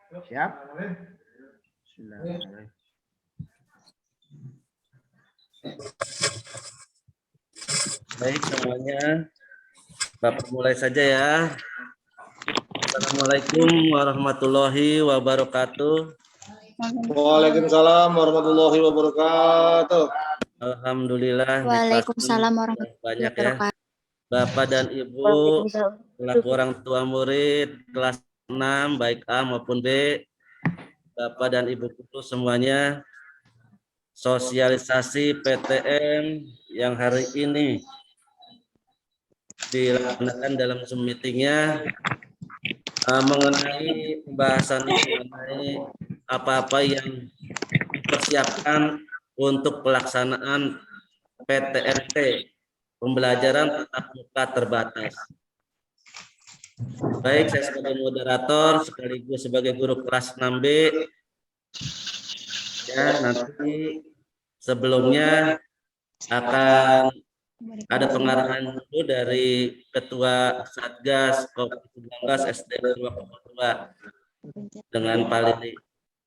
Siap? Bismillahirrahmanirrahim. Baik semuanya, Bapak mulai saja ya. Assalamualaikum warahmatullahi wabarakatuh. Waalaikumsalam warahmatullahi wabarakatuh. Alhamdulillah. Waalaikumsalam warahmatullahi banyak ya. wabarakatuh. Bapak dan Ibu selaku orang tua murid kelas 6 baik A maupun B, Bapak dan Ibu guru semuanya, sosialisasi PTM yang hari ini dilaksanakan dalam Zoom meetingnya mengenai pembahasan mengenai apa-apa yang dipersiapkan untuk pelaksanaan PTMT, pembelajaran tatap muka terbatas. Baik, saya sebagai moderator sekaligus sebagai guru kelas 6B. Ya, nanti sebelumnya akan ada pengarahan dulu dari Ketua Satgas COVID-19 SD 202 dengan Pak Lili.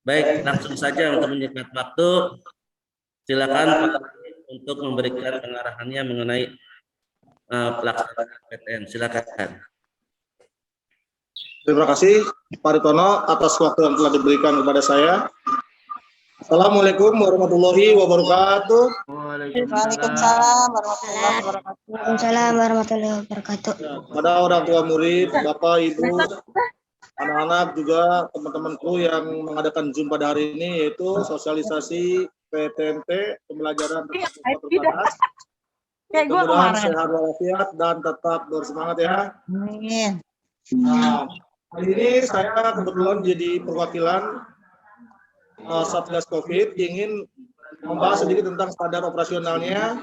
Baik, langsung saja untuk menyingkat waktu, silakan Pak Lili untuk memberikan pengarahannya mengenai pelaksanaan PTM. Silakan. Terima kasih Pak Ritono atas waktu yang telah diberikan kepada saya. Assalamualaikum warahmatullahi wabarakatuh. Waalaikumsalam warahmatullahi wabarakatuh. Waalaikumsalam warahmatullahi wabarakatuh. Pada orang tua murid, Bapak, Ibu, anak-anak juga teman-temanku yang mengadakan Zoom pada hari ini, yaitu sosialisasi PTMT, pembelajaran tatap muka terbatas. Mudah-mudahan sehat walafiat dan tetap bersemangat ya. Amin. Nah, hari ini saya kebetulan jadi perwakilan Satgas COVID, ingin membahas sedikit tentang standar operasionalnya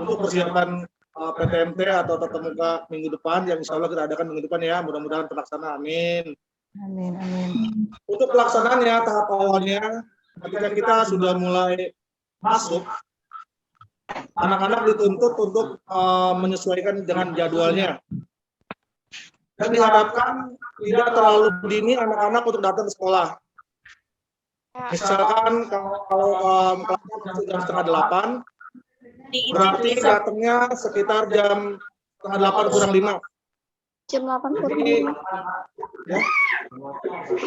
untuk persiapan PTMT atau tatap muka minggu depan, yang insya Allah kita adakan minggu depan ya, mudah-mudahan terlaksana, amin. Amin, amin. Untuk pelaksanaannya, tahap awalnya, ketika kita sudah mulai masuk, anak-anak dituntut untuk menyesuaikan dengan jadwalnya. Dan diharapkan tidak terlalu dini anak-anak untuk datang ke sekolah. Misalkan kalau kelasnya masuk jam 7:30, berarti datangnya sekitar jam 7:30 kurang 5. Jam 8 kurang Ya?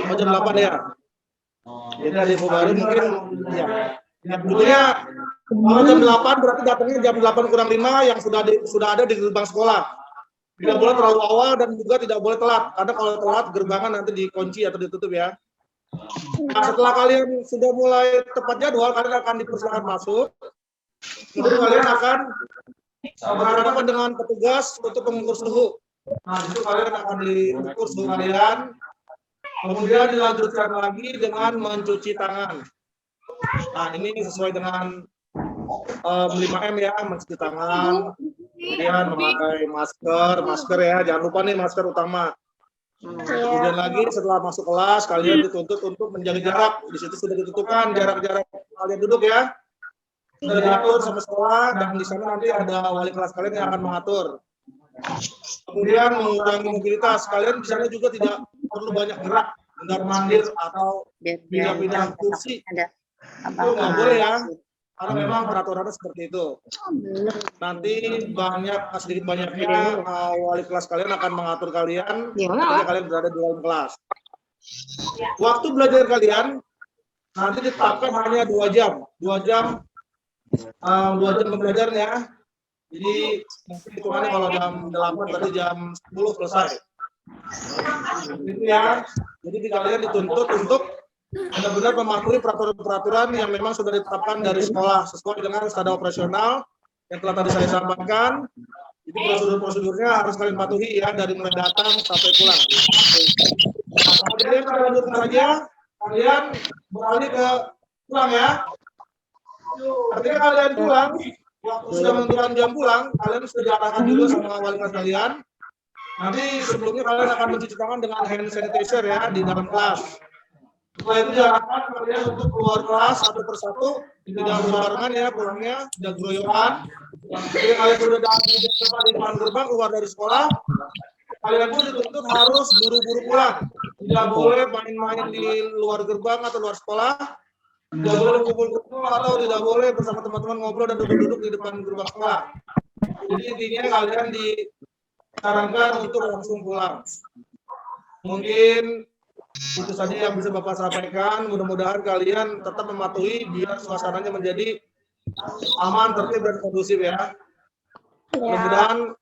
Oh, jam 8 ya? Jadi ada info baru mungkin ya. Tentunya kalau jam 8 berarti datangnya jam 8 kurang 5 yang sudah ada di gerbang sekolah. Tidak boleh terlalu awal dan juga tidak boleh telat. Karena kalau telat gerbangnya nanti dikunci atau ditutup ya. Nah, setelah kalian sudah mulai tepat jadwal, kalian akan dipersilakan masuk. Kemudian kalian akan berhadapan dengan petugas untuk mengukur suhu. Nah, itu kalian akan diukur suhu kalian. Kemudian dilanjutkan lagi dengan mencuci tangan. Nah, ini sesuai dengan 5M ya, mencuci tangan. Kemudian memakai masker ya, jangan lupa nih masker utama. Kemudian lagi setelah masuk kelas kalian dituntut untuk menjaga jarak. Di situ sudah ditentukan jarak-jarak kalian duduk ya. Sudah diatur sama sekolah dan di sana nanti ada wali kelas kalian yang akan mengatur. Kemudian mengurangi mobilitas. Kalian di sana juga tidak perlu banyak gerak, mondar-mandir atau pindah-pindah kursi. Itu nggak boleh ya. Karena memang peraturannya seperti itu. Nanti sedikit banyaknya wali kelas kalian akan mengatur kalian ketika kalian berada di dalam kelas. Waktu belajar kalian nanti ditetapkan hanya 2 jam. 2 jam pembelajarannya. Jadi hitungannya kalau jam 8 berarti jam 10 selesai. Itu ya. Jadi kalian dituntut untuk benar-benar mematuhi peraturan-peraturan yang memang sudah ditetapkan dari sekolah sesuai dengan standar operasional yang telah tadi saya sampaikan. Itu prosedur-prosedurnya harus kalian patuhi ya dari mulai datang sampai pulang. Nah, kemudian kita lanjutkan saja, kalian beralih ke pulang ya. Ketika kalian pulang, waktu sudah menentukan jam pulang, kalian sudah diarahkan dulu sama wali kelas kalian. Nanti sebelumnya kalian akan mencuci tangan dengan hand sanitizer ya di dalam kelas. Setelah itu diarahkan kalian untuk keluar kelas satu persatu, tidak berbarengan ya pulangnya, tidak geroyokan. Jadi kalian sudah di depan gerbang keluar dari sekolah, kalian pun dituntut harus buru-buru pulang. Tidak boleh main-main di luar gerbang atau luar sekolah. Tidak boleh kumpul-kumpul atau tidak boleh bersama teman-teman ngobrol dan duduk-duduk di depan gerbang sekolah. Jadi intinya kalian disarankan untuk langsung pulang. Mungkin itu saja yang bisa Bapak sampaikan. Mudah-mudahan kalian tetap mematuhi biar suasananya menjadi aman, tertib, dan kondusif ya. Mudah-mudahan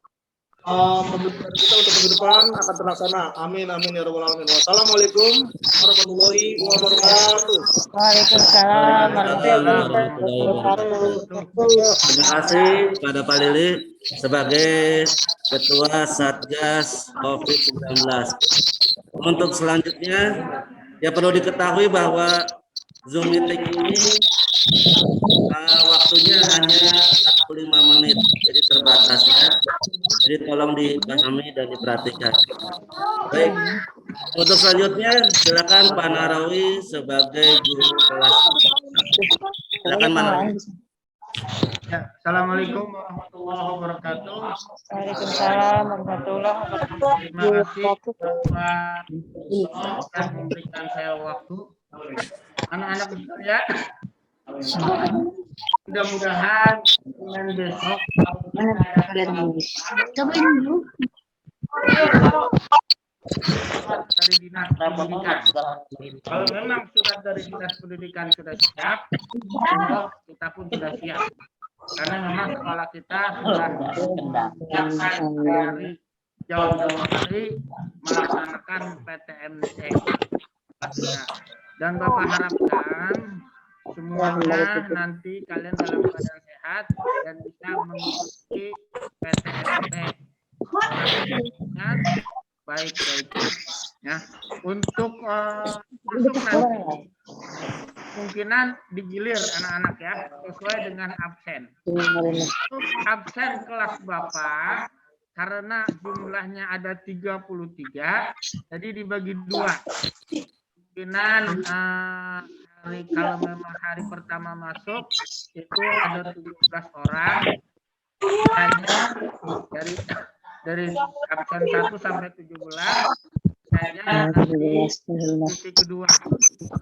pembelajaran kita untuk ke depan akan terlaksana. Amin, amin ya rabbal alamin. Wassalamualaikum warahmatullahi wabarakatuh. Waalaikumsalam warahmatullahi wabarakatuh. Terima kasih pada Pak Lili sebagai Ketua Satgas COVID-19. Untuk selanjutnya, ya perlu diketahui bahwa Zoom meeting ini waktunya hanya 45 menit, jadi terbatas ya. Jadi tolong dipahami dan diperhatikan. Baik, untuk selanjutnya silakan Pak Narawi sebagai guru kelas. Silakan Pak Narawi. Ya, Assalamualaikum warahmatullahi wabarakatuh. Waalaikumsalam warahmatullahi wabarakatuh. Terima kasih Bapak telah memberikan saya waktu. Anak-anak ya, mudah-mudahan dengan besok dari dinas pendidikan. Kalau memang surat dari dinas pendidikan sudah siap, kita pun sudah siap. Karena memang sekolah kita sudah siapkan dari jauh-jauh hari melaksanakan PTMT. Dan Bapak harapkan semuanya nanti kalian dalam keadaan sehat dan bisa mengikuti PTMT. Baik ya. Untuk masuk nanti kemungkinan digilir anak-anak ya sesuai dengan absen. Untuk absen kelas Bapak karena jumlahnya ada 33, jadi dibagi 2. Kemungkinan kalau memang hari pertama masuk itu ada 17 orang, hanya dari absen 1 sampai 17, saya nanti kedua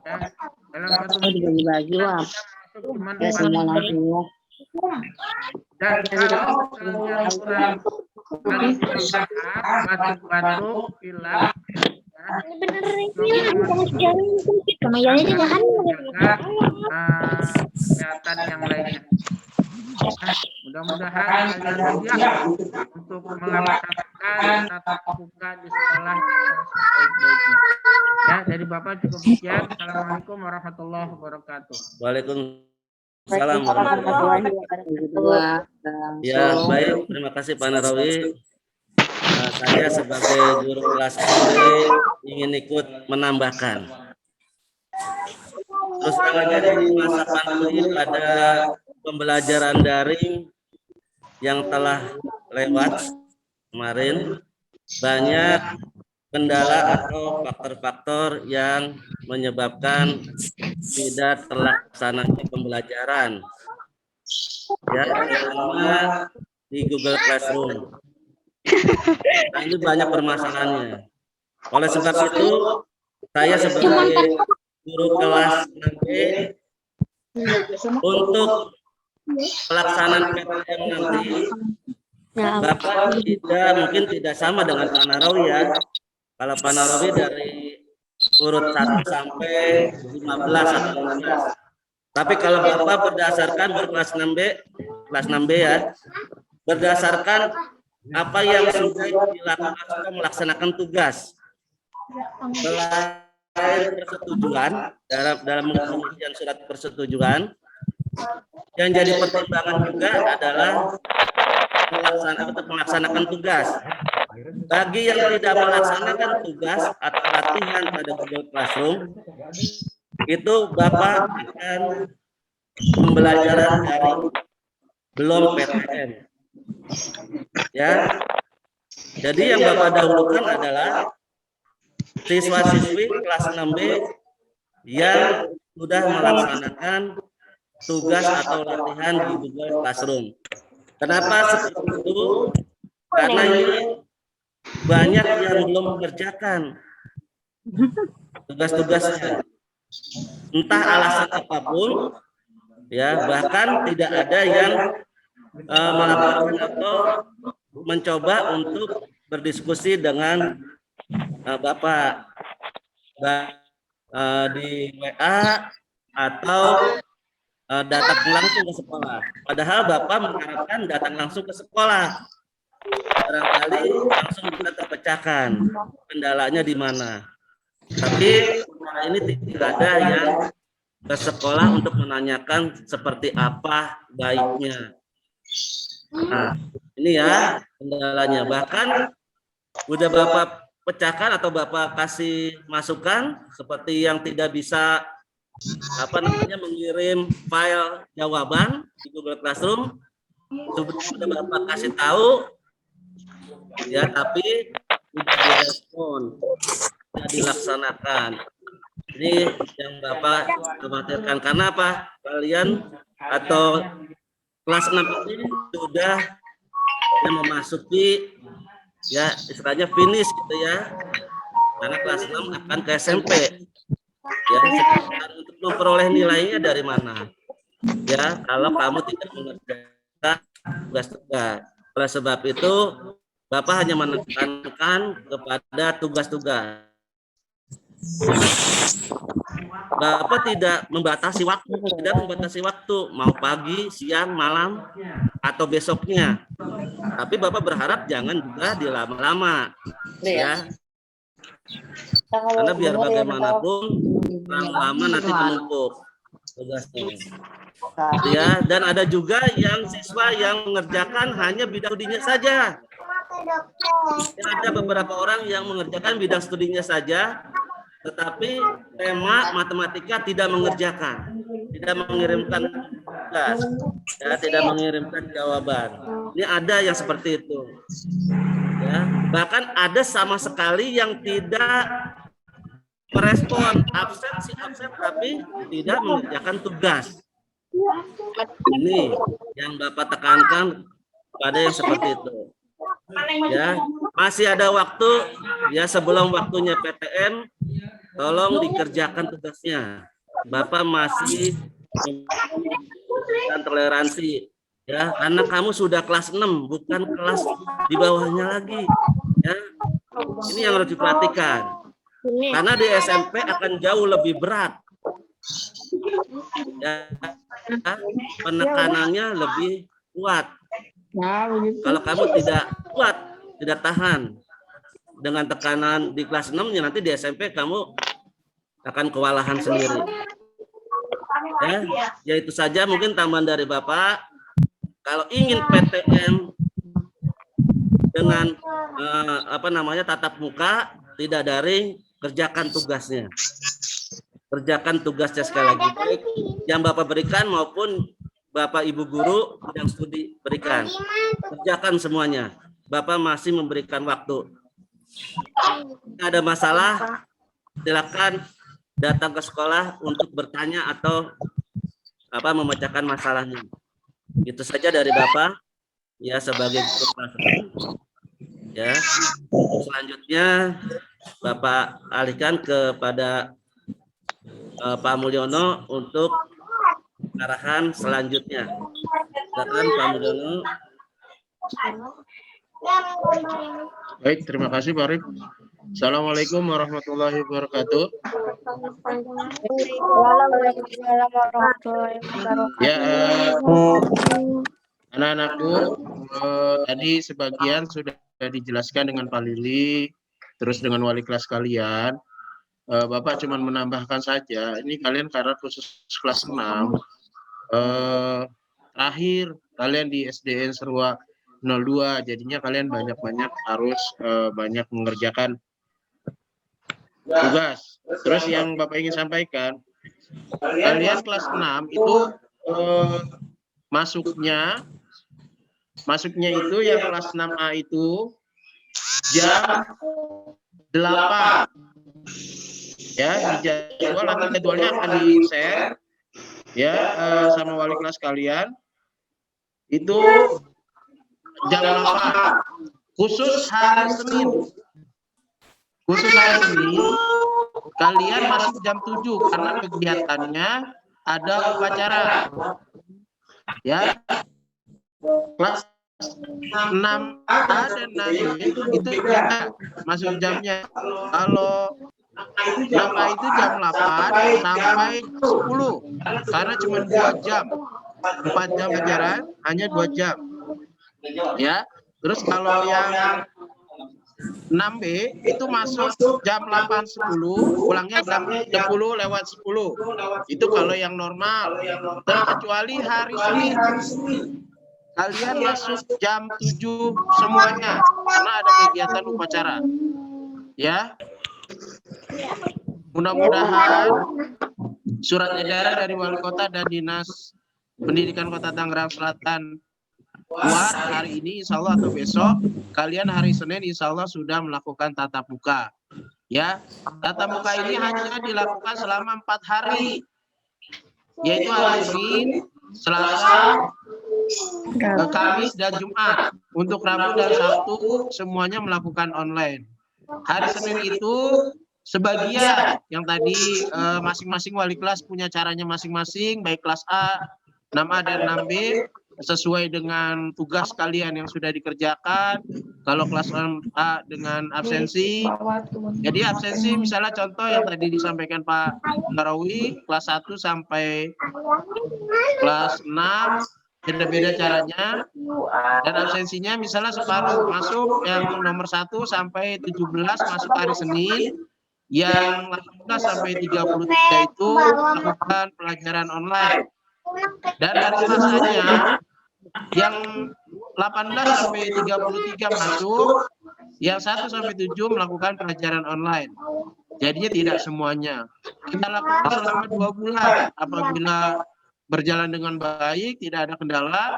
ya. Dalam satu dibagi-bagi kita masuk cuma 4 dan kalau kalian kurang batuk-batuk, pilek, kesehatan yang lainnya. Mudah-mudahan kalian siap untuk melaksanakan tatap muka di sekolah sebaik-baiknya. Ya, dari Bapak cukup sekian. Assalamualaikum warahmatullahi wabarakatuh. Waalaikumsalam warahmatullahi wabarakatuh. Ya, baik. Terima kasih Pak Narawi. Saya sebagai guru kelas ini ingin ikut menambahkan. Terus terangnya di masa pandemi pada pembelajaran daring yang telah lewat kemarin, banyak kendala atau faktor-faktor yang menyebabkan tidak terlaksananya pembelajaran. Ya, terutama di Google Classroom. Nah, ini banyak permasalahannya. Oleh sebab itu, saya sebagai guru kelas 6B untuk pelaksanaan PTM nanti, Bapak mungkin tidak sama dengan Pak Narawi ya. Kalau Pak Narawi dari urut 1 sampai 15 atau 16. Tapi kalau Bapak berdasarkan kelas 6B ya, berdasarkan apa yang sudah dilakukan atau melaksanakan tugas. Selain persetujuan dalam pengisian surat persetujuan, yang jadi pertimbangan juga adalah melaksanakan tugas. Bagi yang tidak melaksanakan tugas atau latihan pada Google Classroom, itu Bapak akan pembelajaran daring, belum PTM. Ya, jadi yang Bapak dahulukan adalah siswa-siswi kelas 6B yang sudah melaksanakan tugas atau latihan di Google Classroom. Kenapa seperti itu? Karena ini banyak yang belum mengerjakan. tugas-tugasnya. Entah alasan apapun, ya bahkan tidak ada yang melaporkan atau mencoba untuk berdiskusi dengan Bapak di WA atau datang langsung ke sekolah. Padahal Bapak mengharapkan datang langsung ke sekolah. Barangkali langsung bisa terpecahkan kendalanya di mana. Tapi ini tidak ada yang ke sekolah untuk menanyakan seperti apa baiknya. Nah, ini ya kendalanya. Bahkan udah Bapak pecahkan atau Bapak kasih masukan seperti yang tidak bisa mengirim file jawaban di Google Classroom. Sudah Bapak kasih tahu ya, tapi tidak direspon, tidak dilaksanakan. Ini yang Bapak khawatirkan. Karena apa? Kalian atau kelas 6 ini sudah memasuki ya istilahnya finish gitu ya. Karena kelas 6 akan ke SMP. Ya, untuk memperoleh nilainya dari mana? Ya, kalau kamu tidak mengerjakan tugas-tugas. Oleh sebab itu, Bapak hanya menekankan kepada tugas-tugas. Bapak tidak membatasi waktu, mau pagi, siang, malam, atau besoknya. Tapi Bapak berharap jangan juga dilama-lama, ya. Karena biar bagaimanapun lama nanti menumpuk tugasnya. Ya, dan ada juga yang siswa yang mengerjakan hanya bidang studinya saja. Ada beberapa orang yang mengerjakan bidang studinya saja, tetapi tema matematika tidak mengerjakan, tidak mengirimkan tugas, ya, tidak mengirimkan jawaban. Ini ada yang seperti itu. Ya, bahkan ada sama sekali yang tidak merespon, absen tapi tidak mengerjakan tugas. Ini yang Bapak tekankan pada yang seperti itu. Ya, masih ada waktu ya sebelum waktunya PTM, tolong dikerjakan tugasnya. Bapak masih memberikan toleransi ya, karena kamu sudah kelas 6 bukan kelas di bawahnya lagi. Ya. Ini yang harus diperhatikan. Karena di SMP akan jauh lebih berat. Ya, penekanannya lebih kuat. Kalau kamu tidak kuat, tidak tahan dengan tekanan di kelas 6, ya nanti di SMP kamu akan kewalahan sendiri. Ya itu saja mungkin tambahan dari Bapak. Kalau ingin PTM dengan tatap muka, tidak daring, kerjakan tugasnya. Kerjakan tugasnya sekali lagi, baik yang Bapak berikan maupun Bapak Ibu guru yang studi berikan. Kerjakan semuanya. Bapak masih memberikan waktu. Ada masalah, silakan datang ke sekolah untuk bertanya atau memecahkan masalahnya. Itu saja dari Bapak ya sebagai guru kelas. Ya. Selanjutnya Bapak alihkan kepada Pak Mulyono untuk arahan selanjutnya. Silakan Pak Mulyono. Baik, terima kasih Pak Arif. Assalamualaikum warahmatullahi wabarakatuh. Ya, anak-anakku, tadi sebagian sudah dijelaskan dengan Pak Lili, terus dengan wali kelas kalian. Bapak cuma menambahkan saja, ini kalian karena khusus kelas 6, terakhir kalian di SDN Serua 02, jadinya kalian banyak-banyak harus banyak mengerjakan tugas. Terus yang Bapak ingin sampaikan, kalian kelas 6 itu masuknya itu yang kelas 6A itu jam 8. Ya, di jadwal, nanti jadwalnya akan di-share ya sama wali kelas kalian. Itu jam 8 khusus hari Senin. kalian masuk jam 7 karena kegiatannya ada upacara. Ya. Kelas 6A dan 6B itu juga masuk jamnya. Kalau 6A itu jam 8 sampai 10 karena cuma 2 jam. 4 jam pelajaran hanya 2 jam. Ya. Terus kalau yang 6B itu masuk jam 8.10, pulangnya jam 10 lewat 10. Itu kalau yang normal. Terkecuali hari Senin. Kalian masuk jam 7 semuanya karena ada kegiatan upacara. Ya. Mudah-mudahan surat edaran dari Wali Kota dan Dinas Pendidikan Kota Tangerang Selatan keluar hari ini insya Allah atau besok, kalian hari Senin insya Allah sudah melakukan tatap muka. Ya, tatap muka ini hanya dilakukan selama 4 hari, yaitu hari Senin, Selasa, Kamis dan Jumat. Untuk Rabu dan Sabtu semuanya melakukan online. Hari Senin itu sebagian yang tadi masing-masing wali kelas punya caranya masing-masing, baik kelas A, 6A dan 6B sesuai dengan tugas kalian yang sudah dikerjakan. Kalau kelas A dengan absensi, jadi absensi misalnya contoh yang tadi disampaikan Pak Barawi, kelas 1 sampai kelas 6 beda-beda caranya, dan absensinya misalnya separuh masuk yang nomor 1 sampai 17 masuk hari Senin, yang 18 sampai 33 itu melakukan pelajaran online. Dan hari Selasanya yang 18 sampai 33 masuk, yang 1 sampai 7 melakukan pelajaran online. Jadinya tidak semuanya. Kita lakukan selama 2 bulan. Apabila berjalan dengan baik, tidak ada kendala,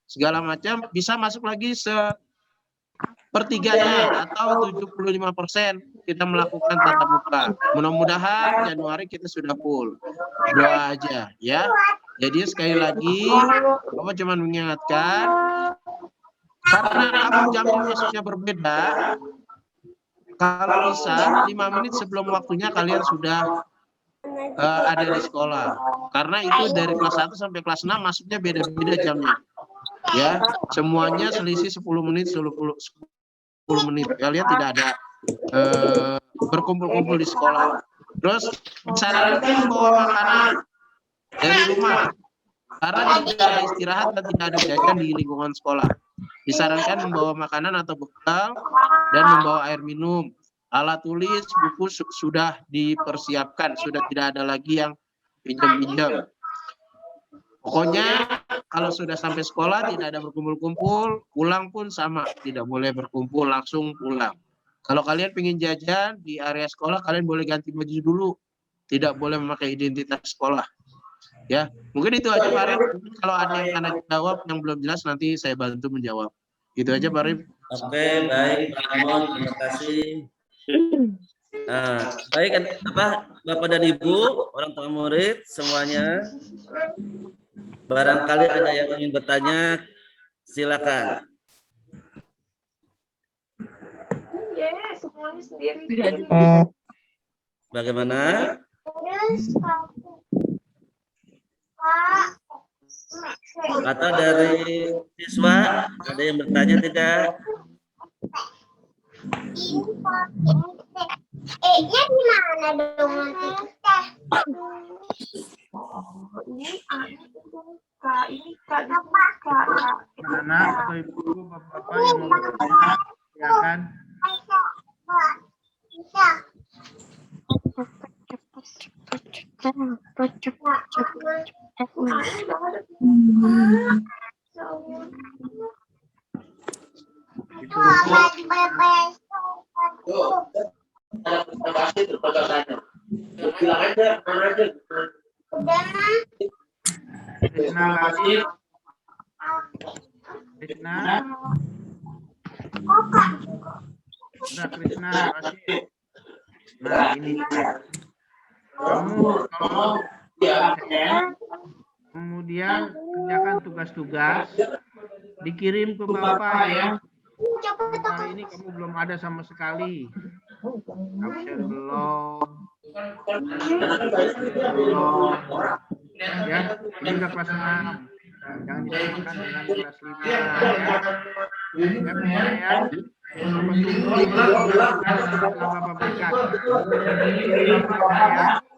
segala macam, bisa masuk lagi sepertiganya atau 75% kita melakukan tatap muka. Mudah-mudahan Januari kita sudah full. Doa aja ya. Jadi sekali lagi, Bapak cuma mengingatkan, karena kamu jamnya masuknya berbeda, kalau bisa 5 menit sebelum waktunya kalian sudah ada di sekolah. Karena itu dari kelas 1 sampai kelas 6 masuknya beda-beda jamnya. Ya, semuanya selisih 10 menit, 10 menit. Kalian tidak ada berkumpul-kumpul di sekolah. Terus disarankan bawa makanan dari rumah, karena tidak ada istirahat dan tidak ada jajan di lingkungan sekolah. Disarankan membawa makanan atau bekal dan membawa air minum. Alat tulis, buku sudah dipersiapkan, sudah tidak ada lagi yang pinjam-pinjam. Pokoknya kalau sudah sampai sekolah tidak ada berkumpul-kumpul, pulang pun sama, tidak boleh berkumpul, langsung pulang. Kalau kalian ingin jajan di area sekolah, kalian boleh ganti baju dulu, tidak boleh memakai identitas sekolah. Ya, mungkin itu aja Pak Arif. Kalau ada yang akan jawab yang belum jelas, nanti saya bantu menjawab. Itu aja Pak Arif. Oke, baik Pak Amon, terima kasih. Nah, baik Bapak dan Ibu, orang tua murid semuanya, barangkali ada yang ingin bertanya, silakan. Bagaimana? Atau dari siswa ada yang bertanya tidak? E-nya gimana dong nanti? Anak atau ibu, bapak-bapak yang mau bertanya, silakan. Krishna lagi. Krishna. Udah Krishna kasih. Nah ini. Kamu kalau kemudian kerjakan tugas-tugas, dikirim ke Bapak ya. Hari ini kamu belum ada sama sekali. Absen belum, Ya, ini udah kelas 6. Nah, jangan disamakan dengan kelas 5 ya. Ya, boleh ya. Telah Bapak berikan.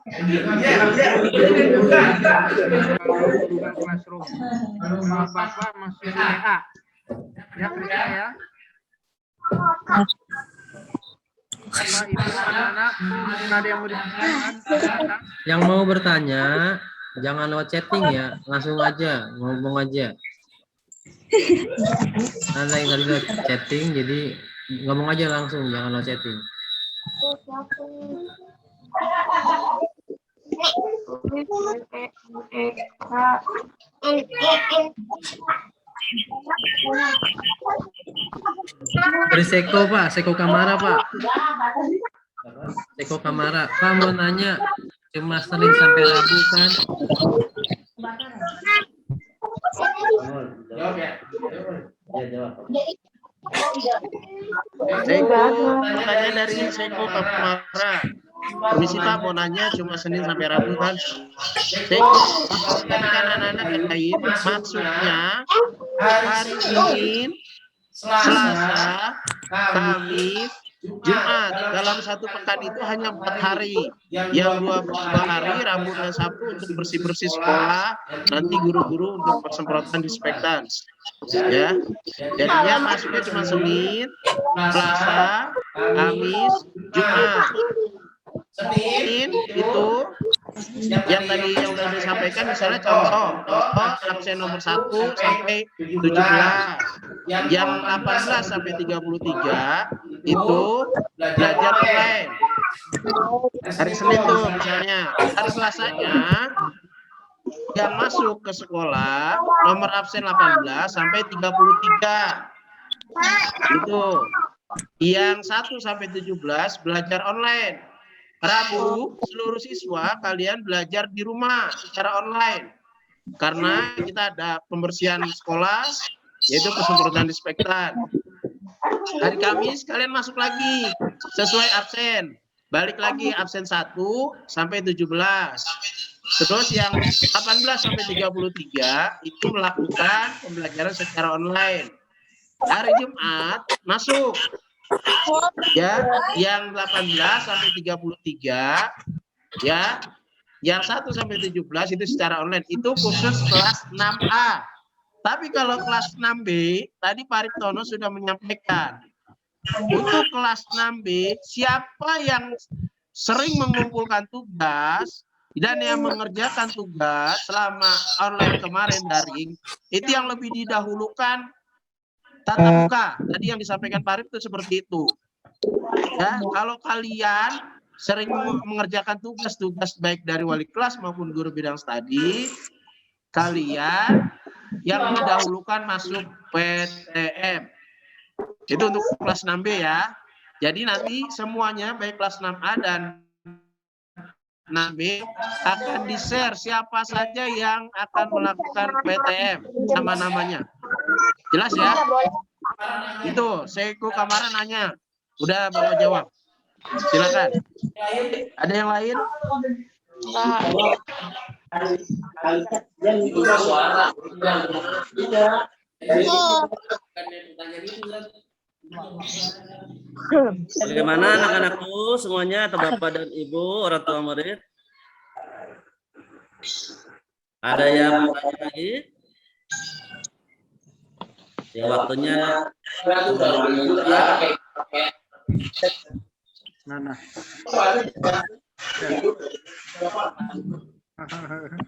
Ya. Google Classroom. Kalau Bapak masih WA. Ya, Krisna ya. Bapak, Ibu, anak-anak, mungkin ada yang mau ditanyakan? Yang mau bertanya, jangan lewat chatting ya, langsung aja, ngomong aja. Karena yang tadi lewat chatting, jadi ngomong aja langsung, jangan lewat chatting. Dari Seko Pak, Seko Kamara Pak. Seko Kamara, Pak mau nanya, cuma Senin sampai Rabu kan? Jawab ya. Ya, jawab. Seko, pertanyaan dari Seko Kamara. Permisi Pak, mau nanya cuma Senin sampai Rabu kan? Seko, tadi kan anak-anak lain, maksudnya hari Senin, Selasa, Kamis, Jumat. Dalam satu pekan itu hanya 4 hari. Yang 2 hari, Rabu dan Sabtu untuk bersih-bersih sekolah. Nanti guru-guru untuk persemprotan disinfektan. Ya, jadinya masuknya cuma Senin, Selasa, Kamis, Jumat. Senin itu yang tadi yang sudah disampaikan, misalnya contoh absen nomor 1 sampai 17, yang 18 sampai 33 itu belajar online hari Senin tuh misalnya. Hari Selasanya yang masuk ke sekolah nomor absen 18 sampai 33 itu, yang 1 sampai 17 belajar online. Rabu seluruh siswa kalian belajar di rumah secara online karena kita ada pembersihan sekolah yaitu pesemprotan disinfektan. Hari Kamis kalian masuk lagi sesuai absen, balik lagi absen 1 sampai 17. Terus yang 18 sampai 33 itu melakukan pembelajaran secara online. Hari Jumat masuk ya, yang 18 sampai 33 ya, yang 1 sampai 17 itu secara online, itu khusus kelas 6A. Tapi kalau kelas 6B tadi Pak Riptono sudah menyampaikan, untuk kelas 6B siapa yang sering mengumpulkan tugas dan yang mengerjakan tugas selama online kemarin daring, itu yang lebih didahulukan tatap muka. Tadi yang disampaikan Pak Rip itu seperti itu. Ya, kalau kalian sering mengerjakan tugas-tugas baik dari wali kelas maupun guru bidang studi, kalian yang didahulukan masuk PTM. Itu untuk kelas 6B ya. Jadi nanti semuanya baik kelas 6A dan 6B akan di-share siapa saja yang akan melakukan PTM sama namanya. Jelas ya? Itu Seko Kamara nanya. Udah Bapak jawab. Silakan. Ada yang lain? Bagaimana anak-anakku semuanya, atau Bapak dan Ibu orang tua murid? Ada yang bertanya lagi? Ya, waktunya Mana?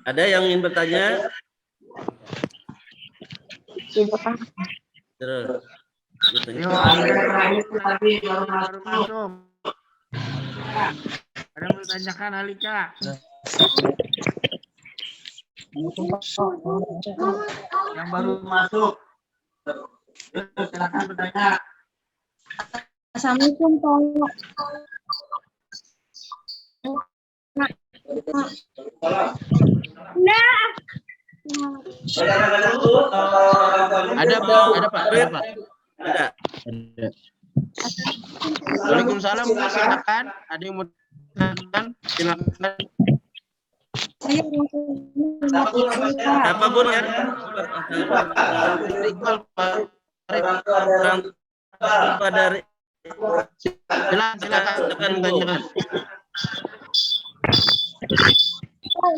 ada yang ingin bertanya? Terus. Yo, lagi baru masuk. Ada yang bertanyakan Alika? Yang baru masuk. Silakan bertanya. Assalamualaikum Pak. Nah. Ada Pak, ada Pak. Ada. Waalaikumsalam, silakan. Ada yang mau Silakan. Siapa Bun ya? Orang tua dari Silakan tanyakan.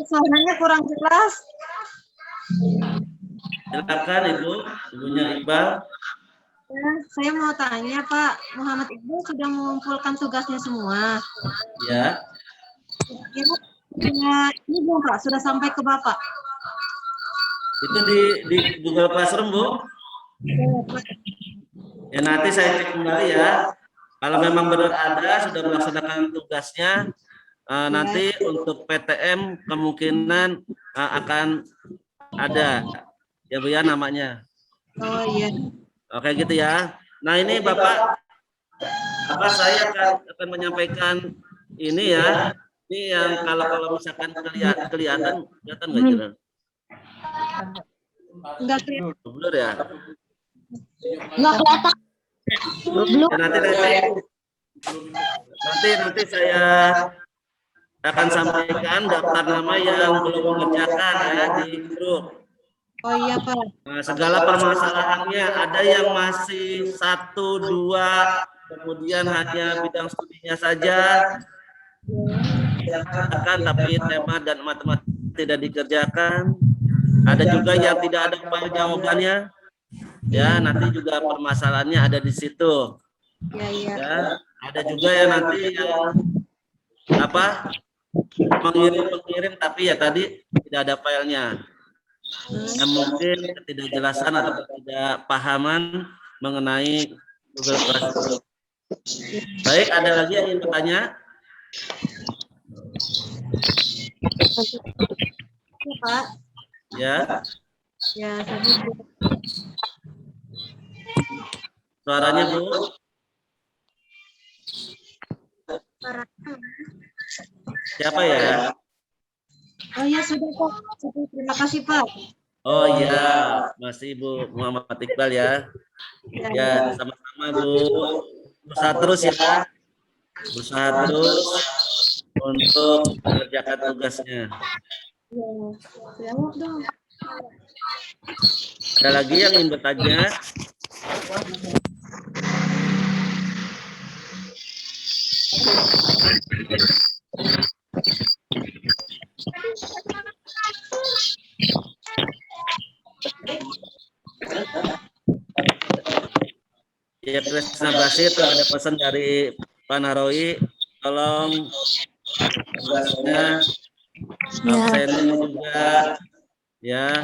Suaranya kurang jelas. Silakan ibunya Iqbal. Saya mau tanya Pak, Muhammad Iqbal sudah mengumpulkan tugasnya semua. Ya. Ya, ini belum Pak, sudah sampai ke Bapak. Itu di Google Classroom, Bu. Ya nanti saya cek kembali ya. Kalau memang benar ada sudah melaksanakan tugasnya, nanti untuk PTM kemungkinan akan ada ya Bu ya namanya. Oh iya. Oke gitu ya. Nah ini Bapak saya akan menyampaikan ini ya. Ini yang kalau misalkan kelihatan nggak Jiran? Enggak kelihatan. Blur ya. Enggak kelihatan. Ya, nanti saya akan sampaikan daftar nama yang belum mengerjakan ya di grup. Oh iya Pak. Nah, segala permasalahannya ada yang masih 1, 2, kemudian hanya bidang studinya saja. Tapi tema dan matematika tidak dikerjakan. Ada juga yang tidak ada file jawabannya. Ya, nanti juga permasalahannya ada di situ. Ya, ada juga yang nanti yang mengirim tapi ya tadi tidak ada filenya. Yang mungkin ketidakjelasan atau ketidakpahaman mengenai Google Classroom. Baik, ada lagi yang ingin bertanya? Ya, Pak. Ya. Ya, Suaranya Bu. Siapa ya? Oh ya sudah Pak. Terima kasih Pak. Oh iya, masih Bu Muhammad Iqbal ya. Ya, sama-sama Bu. Berusaha terus ya. Berusaha terus untuk mengerjakan tugasnya. Jawab dong. Ada lagi yang ingin bertanya? Ya, Krisna Basit ada pesan dari Pak Narowi, tolong tugasnya absennya juga ya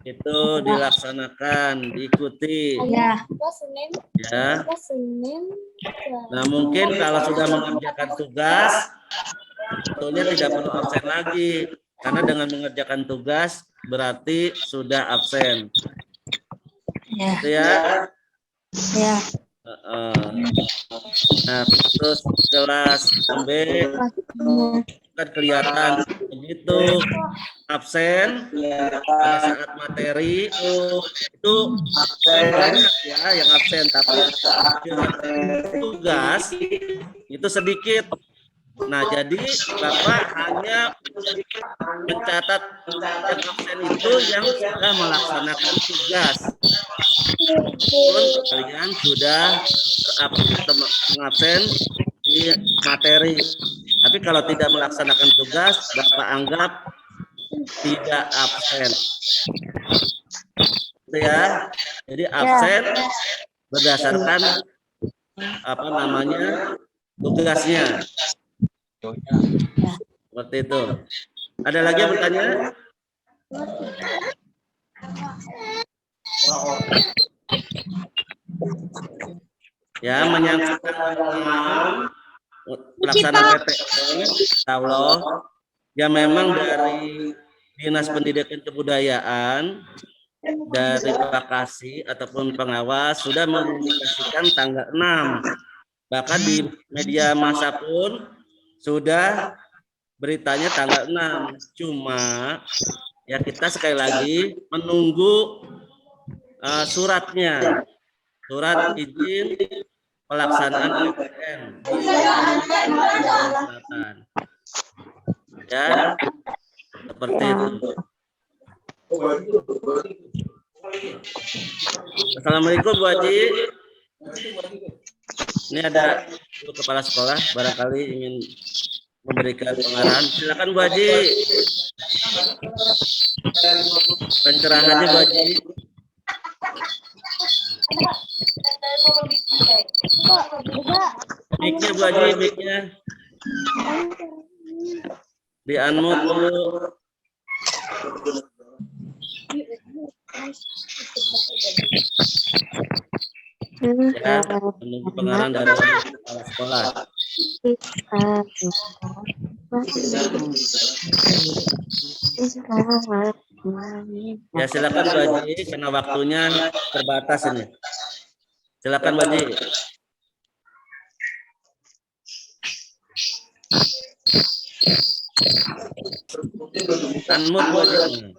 itu dilaksanakan, diikuti Ya. ya. Nah mungkin kalau sudah mengerjakan tugas sebetulnya tidak perlu absen lagi karena dengan mengerjakan tugas berarti sudah absen Ya. gitu ya. Ya. Nah terus kelas B kan kelihatan begitu absen pada saat materi itu banyak ya yang absen tapi tugas itu sedikit. Nah jadi Bapak hanya mencatat yang absen itu yang sudah melaksanakan tugas. Pun kalian sudah mengabsen di materi. Tapi kalau tidak melaksanakan tugas, Bapak anggap tidak absen. Itu ya. Jadi absen berdasarkan tugasnya. Seperti itu. Ada lagi yang bertanya? Ya, menyangkut pelaksanaan PTM, Allah ya memang dari Dinas Pendidikan Kebudayaan dari Pak Kasih ataupun pengawas sudah mengindikasikan tanggal 6. Bahkan di media massa pun sudah beritanya tanggal 6. Cuma ya kita sekali lagi menunggu suratnya. Surat izin pelaksanaan PTM di Selatan. Ya, seperti itu. Assalamualaikum Bu Haji. Ini ada Bu Kepala Sekolah, barangkali ingin memberikan pengarahan. Silakan Bu Haji. Pencerahannya Bu Haji. Mic-nya Bu Haji, mic-nya. Di unmute dulu. Ya, menunggu pengarahan dari kepala sekolah. Ya silakan Bu Haji, karena waktunya terbatas ini. Silakan Bu Haji. Unmute Bu Haji.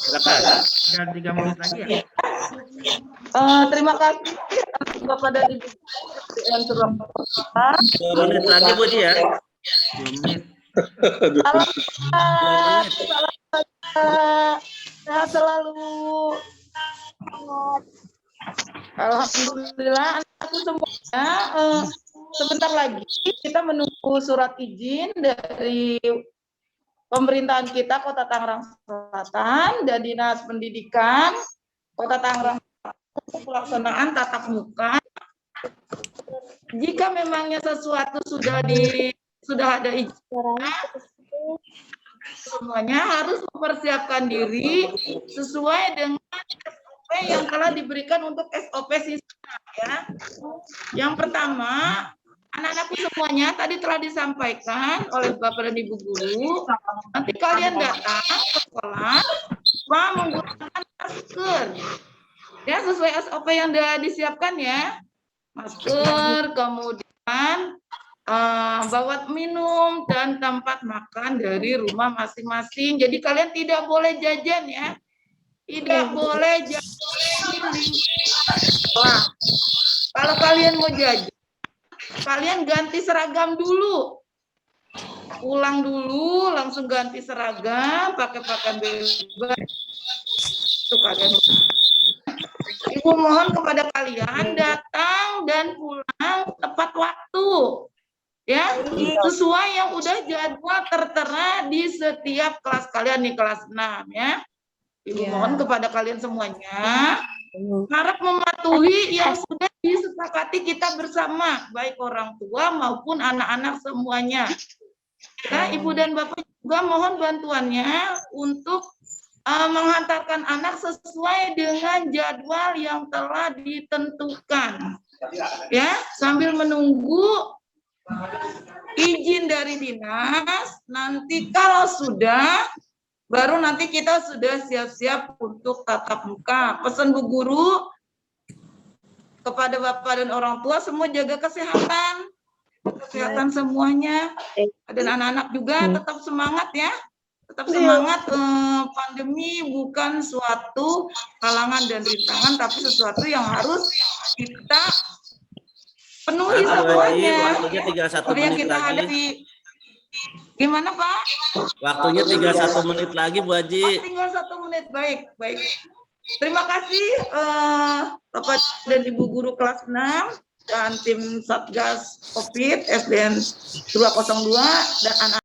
Silakan. Tinggal 3 menit lagi ya. Terima kasih Bapak dan Ibu yang sudah 2 menit lagi Bu Haji ya. 2 menit. 2 menit. sehat selalu. Alhamdulillah anakku semuanya. Sebentar lagi kita menunggu surat izin dari pemerintahan kita Kota Tangerang Selatan dan Dinas Pendidikan Kota Tangerang untuk pelaksanaan tatap muka. Jika memangnya sesuatu sudah ada izin, semuanya harus mempersiapkan diri sesuai dengan SOP yang telah diberikan untuk SOP siswa ya. Yang pertama, anak-anakku semuanya tadi telah disampaikan oleh Bapak dan Ibu guru, nanti kalian datang ke sekolah menggunakan masker. Ya, sesuai SOP yang sudah disiapkan ya. Masker, kemudian bawa minum dan tempat makan dari rumah masing-masing. Jadi kalian tidak boleh jajan ya. Tidak boleh jajan di sekolah. Kalau kalian mau jajan, kalian ganti seragam dulu. Pulang dulu, langsung ganti seragam, pakai pakaian bebas. Itu kalian. Ibu mohon kepada kalian datang dan pulang tepat waktu. Ya, sesuai yang udah jadwal tertera di setiap kelas kalian di kelas 6 ya. Ibu mohon kepada kalian semuanya harap mematuhi yang sudah disepakati kita bersama, baik orang tua maupun anak-anak semuanya. Ya, Ibu dan Bapak juga mohon bantuannya untuk menghantarkan anak sesuai dengan jadwal yang telah ditentukan. Ya, sambil menunggu izin dari dinas, nanti kalau sudah, baru nanti kita sudah siap-siap untuk tatap muka. Pesan Bu Guru kepada Bapak dan orang tua semua jaga kesehatan semuanya. Dan anak-anak juga tetap semangat ya. Tetap semangat, pandemi bukan suatu halangan dan rintangan, tapi sesuatu yang harus kita penuhi semuanya. Waktunya 31 yang menit kita lagi. hadapi. Gimana Pak? Waktunya 31 menit lagi Bu Haji. Tinggal 1 menit, baik. Terima kasih Bapak dan Ibu Guru kelas 6 dan tim Satgas COVID SDN 202 dan anak